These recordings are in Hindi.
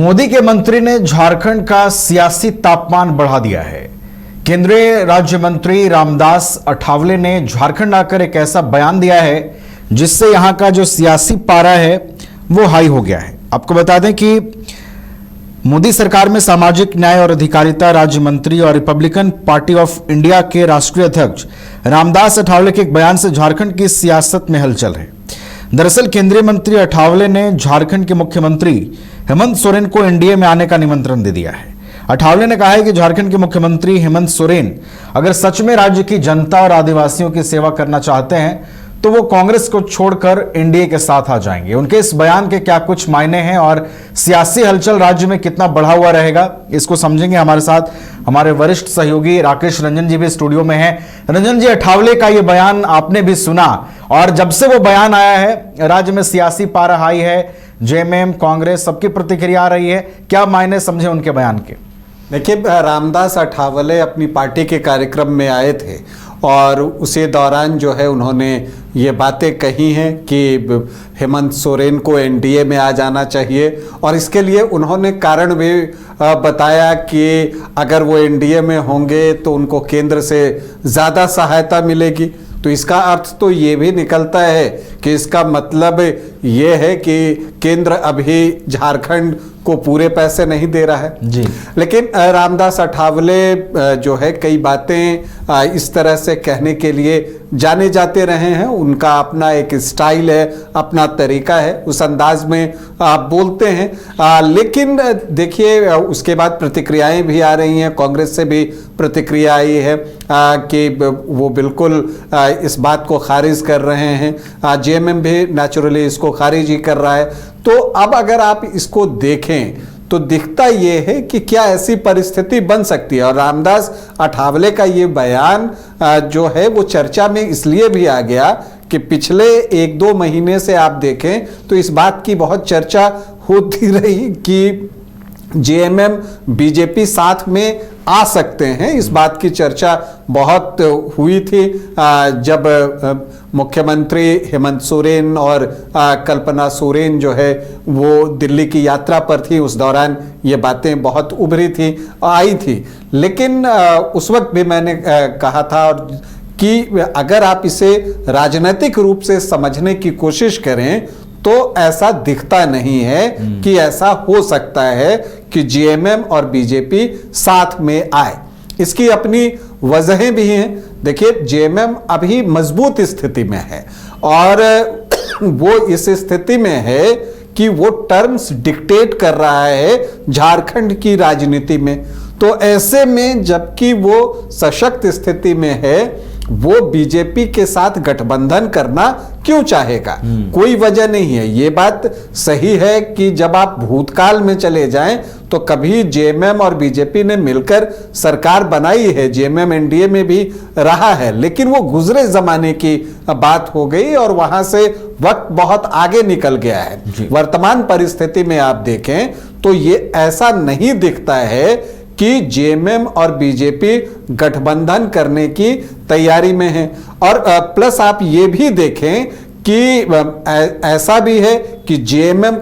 मोदी के मंत्री ने झारखंड का सियासी तापमान बढ़ा दिया है। केंद्रीय राज्य मंत्री रामदास अठावले ने झारखंड आकर एक ऐसा बयान दिया है जिससे यहां का जो सियासी पारा है वो हाई हो गया है। आपको बता दें कि मोदी सरकार में सामाजिक न्याय और अधिकारिता राज्य मंत्री और रिपब्लिकन पार्टी ऑफ इंडिया के राष्ट्रीय अध्यक्ष रामदास अठावले के एक बयान से झारखंड की सियासत में हलचल है। दरअसल केंद्रीय मंत्री अठावले ने झारखंड के मुख्यमंत्री हेमंत सोरेन को एनडीए में आने का निमंत्रण दे दिया है। अठावले ने कहा है कि झारखंड के मुख्यमंत्री हेमंत सोरेन अगर सच में राज्य की जनता और आदिवासियों की सेवा करना चाहते हैं तो वो कांग्रेस को छोड़कर एनडीए के साथ आ जाएंगे। उनके इस बयान के क्या कुछ मायने हैं और सियासी हलचल राज्य में कितना बढ़ा हुआ रहेगा, इसको समझेंगे। हमारे साथ हमारे वरिष्ठ सहयोगी राकेश रंजन जी भी स्टूडियो में हैं। रंजन जी, अठावले का ये बयान आपने भी सुना और जब से वो बयान आया है राज्य में सियासी पारा हाई है, जेएमएम कांग्रेस सबकी प्रतिक्रिया आ रही है, क्या मायने समझे उनके बयान के? देखिए, रामदास अठावले अपनी पार्टी के कार्यक्रम में आए थे और उसी दौरान जो है उन्होंने ये बातें कही हैं कि हेमंत सोरेन को एनडीए में आ जाना चाहिए और इसके लिए उन्होंने कारण भी बताया कि अगर वो एनडीए में होंगे तो उनको केंद्र से ज़्यादा सहायता मिलेगी। तो इसका अर्थ तो ये भी निकलता है कि इसका मतलब ये है कि केंद्र अभी झारखंड को पूरे पैसे नहीं दे रहा है जी। लेकिन रामदास अठावले जो है कई बातें इस तरह से कहने के लिए जाने जाते रहे हैं। उनका अपना एक स्टाइल है, अपना तरीका है, उस अंदाज में बोलते हैं। लेकिन देखिए, उसके बाद प्रतिक्रियाएं भी आ रही हैं, कांग्रेस से भी प्रतिक्रिया आई है कि वो बिल्कुल इस बात को खारिज कर रहे हैं। जेएमएम भी नेचुरली इसको खारिज ही कर रहा है। तो अब अगर आप इसको देखें तो दिखता ये है कि क्या ऐसी परिस्थिति बन सकती है। और रामदास अठावले का ये बयान जो है वो चर्चा में इसलिए भी आ गया कि पिछले 1-2 महीने से आप देखें तो इस बात की बहुत चर्चा होती रही कि जेएमएम बीजेपी साथ में आ सकते हैं। इस बात की चर्चा बहुत हुई थी जब मुख्यमंत्री हेमंत सोरेन और कल्पना सोरेन जो है वो दिल्ली की यात्रा पर थी। उस दौरान ये बातें बहुत उभरी थी, आई थी। लेकिन उस वक्त भी मैंने कहा था कि अगर आप इसे राजनीतिक रूप से समझने की कोशिश करें तो ऐसा दिखता नहीं है कि ऐसा हो सकता है कि जेएमएम और बीजेपी साथ में आए। इसकी अपनी वजहें भी हैं। देखिए, जेएमएम अभी मजबूत स्थिति में है और वो इस स्थिति में है कि वो टर्म्स डिक्टेट कर रहा है झारखंड की राजनीति में। तो ऐसे में जबकि वो सशक्त स्थिति में है, वो बीजेपी के साथ गठबंधन करना क्यों चाहेगा? कोई वजह नहीं है। ये बात सही है कि जब आप भूतकाल में चले जाएं तो कभी जेएमएम और बीजेपी ने मिलकर सरकार बनाई है, जेएमएम एनडीए में भी रहा है, लेकिन वो गुजरे जमाने की बात हो गई और वहां से वक्त बहुत आगे निकल गया है। वर्तमान परिस्थिति में आप देखें तो ये ऐसा नहीं दिखता है कि जेएमएम और बीजेपी गठबंधन करने की तैयारी में है। और प्लस आप ये भी देखें कि ऐसा भी है कि जेएमएम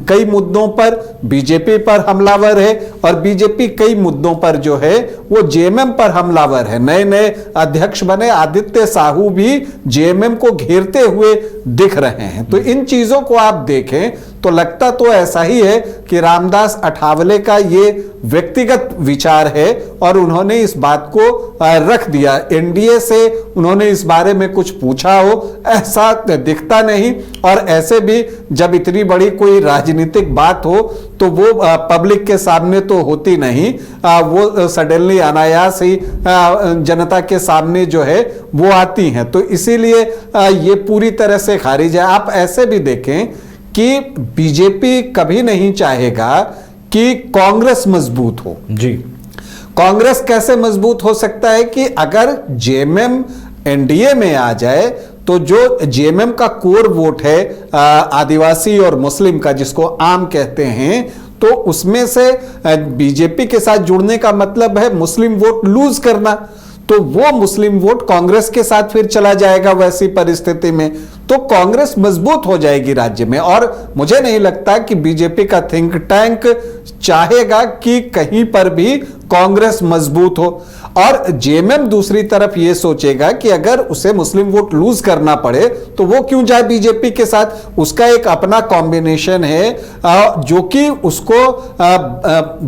कई मुद्दों पर बीजेपी पर हमलावर है और बीजेपी कई मुद्दों पर जो है वो जेएमएम पर हमलावर है। नए नए अध्यक्ष बने आदित्य साहू भी जेएमएम को घेरते हुए दिख रहे हैं। तो इन चीजों को आप देखें तो लगता तो ऐसा ही है कि रामदास अठावले का ये व्यक्तिगत विचार है और उन्होंने इस बात को रख दिया। एनडीए से उन्होंने इस बारे में कुछ पूछा हो ऐसा दिखता नहीं। और ऐसे भी जब इतनी बड़ी कोई राजनीतिक बात हो तो वो पब्लिक के सामने तो होती नहीं, वो सडनली अनायास ही जनता के सामने जो है वो आती हैं। तो इसीलिए ये पूरी तरह से खारिज है। आप ऐसे भी देखें कि बीजेपी कभी नहीं चाहेगा कि कांग्रेस मजबूत हो जी। कांग्रेस कैसे मजबूत हो सकता है कि अगर जेएमएम एनडीए में आ जाए तो जो जेएमएम का कोर वोट है आदिवासी और मुस्लिम का, जिसको आम कहते हैं, तो उसमें से बीजेपी के साथ जुड़ने का मतलब है मुस्लिम वोट लूज करना। तो वो मुस्लिम वोट कांग्रेस के साथ फिर चला जाएगा वैसी परिस्थिति में। तो कांग्रेस मजबूत हो जाएगी राज्य में। और मुझे नहीं लगता कि बीजेपी का थिंक टैंक चाहेगा कि कहीं पर भी कांग्रेस मजबूत हो। और जेएमएम दूसरी तरफ यह सोचेगा कि अगर उसे मुस्लिम वोट लूज करना पड़े तो वो क्यों जाए बीजेपी के साथ। उसका एक अपना कॉम्बिनेशन है जो कि उसको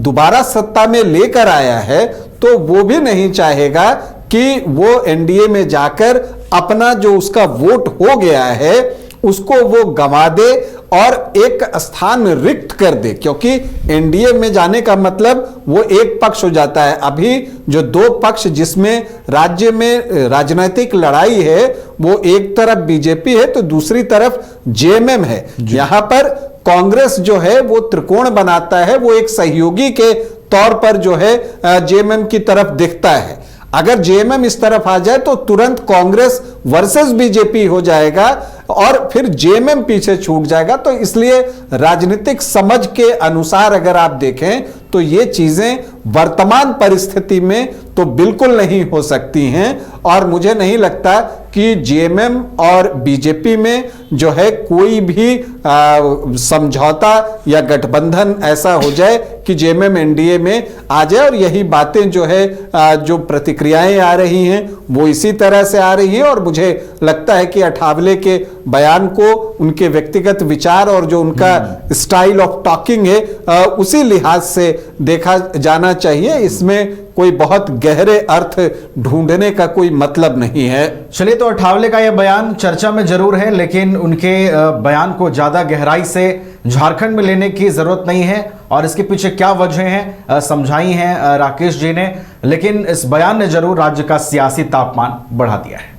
दोबारा सत्ता में लेकर आया है, तो वो भी नहीं चाहेगा कि वो एनडीए में जाकर अपना जो उसका वोट हो गया है उसको वो गंवा दे और एक स्थान रिक्त कर दे, क्योंकि एनडीए में जाने का मतलब वो एक पक्ष हो जाता है। अभी जो दो पक्ष जिसमें राज्य में राजनीतिक लड़ाई है वो एक तरफ बीजेपी है तो दूसरी तरफ जेएमएम है। यहां पर कांग्रेस जो है वो त्रिकोण बनाता है, वो एक सहयोगी के तौर पर जो है जेएमएम की तरफ दिखता है। अगर जेएमएम इस तरफ आ जाए तो तुरंत कांग्रेस वर्सेस बीजेपी हो जाएगा और फिर जेएमएम पीछे छूट जाएगा। तो इसलिए राजनीतिक समझ के अनुसार अगर आप देखें तो ये चीजें वर्तमान परिस्थिति में तो बिल्कुल नहीं हो सकती हैं। और मुझे नहीं लगता कि जेएमएम और बीजेपी में जो है कोई भी समझौता या गठबंधन ऐसा हो जाए कि जेएमएम एनडीए में आ जाए। और यही बातें जो है जो प्रतिक्रियाएं आ रही हैं वो इसी तरह से आ रही है। और मुझे लगता है कि अठावले के बयान को उनके व्यक्तिगत विचार और जो उनका स्टाइल ऑफ टॉकिंग है उसी लिहाज से देखा जाना चाहिए। इसमें कोई बहुत गहरे अर्थ ढूंढने का कोई मतलब नहीं है। चलिए, तो अठावले का यह बयान चर्चा में जरूर है, लेकिन उनके बयान को ज्यादा गहराई से झारखंड में लेने की जरूरत नहीं है। और इसके पीछे क्या वजह हैं समझाई हैं राकेश जी ने, लेकिन इस बयान ने जरूर राज्य का सियासी तापमान बढ़ा दिया है।